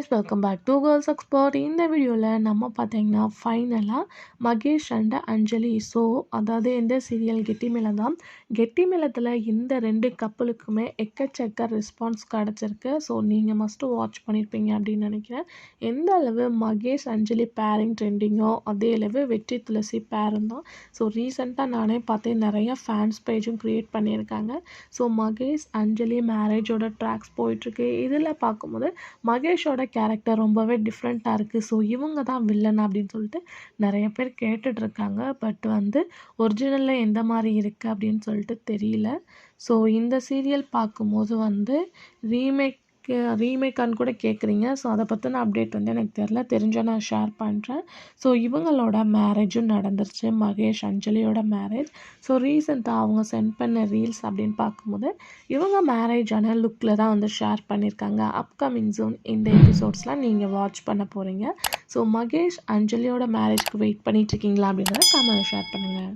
guys, welcome back to Girls Expert. இந்த வீடியோவில் நம்ம பார்த்தீங்கன்னா ஃபைனலாக மகேஷ் அண்ட் அஞ்சலி அதாவது இந்த சீரியல் கெட்டிமேளம் தான். கெட்டிமேளத்தில் இந்த ரெண்டு கப்பலுக்குமே எக்கச்சக்க ரெஸ்பான்ஸ் கிடச்சிருக்கு. நீங்கள் மஸ்ட்டு வாட்ச் பண்ணியிருப்பீங்க அப்படின்னு நினைக்கிறேன். எந்த அளவு மகேஷ் அஞ்சலி பேரிங் ட்ரெண்டிங்கோ அதே அளவு வெற்றி துளசி பேரும் தான். ரீசெண்டாக நானே பார்த்தேன், நிறைய ஃபேன்ஸ் பேஜும் க்ரியேட் பண்ணியிருக்காங்க. மகேஷ் அஞ்சலி மேரேஜோட ட்ராக்ஸ் போயிட்டுருக்கு. இதில் பார்க்கும்போது மகேஷோட கேரக்டர் ரொம்பவே டிஃப்ரெண்ட்டாக இருக்குது. இவங்க தான் வில்லன் அப்படின்னு சொல்லிட்டு நிறைய பேர் கேட்டுட்ருக்காங்க. பட் ஒரிஜினலில் எந்த மாதிரி இருக்குது அப்படின்னு சொல்லிட்டு தெரியல. இந்த சீரியல் பார்க்கும்போது ரீமேக்கான்னு கூட கேட்குறீங்க. அதை பற்றின அப்டேட் எனக்கு தெரிஞ்சால் நான் ஷேர் பண்ணுறேன். இவங்களோட மேரேஜும் நடந்துருச்சு, மகேஷ் அஞ்சலியோட மேரேஜ். ரீசெண்டாக அவங்க சென்ட் பண்ண ரீல்ஸ் அப்படின்னு பார்க்கும்போது இவங்க மேரேஜான லுக்கில் தான் ஷேர் பண்ணியிருக்காங்க. அப்கமிங் ஜோன் இந்த எபிசோட்ஸ்லாம் நீங்கள் வாட்ச் பண்ண போகிறீங்க. மகேஷ் அஞ்சலியோட மேரேஜ்க்கு வெயிட் பண்ணிகிட்ருக்கீங்களா அப்படின்றத கமெண்ட் ஷேர் பண்ணுங்கள்.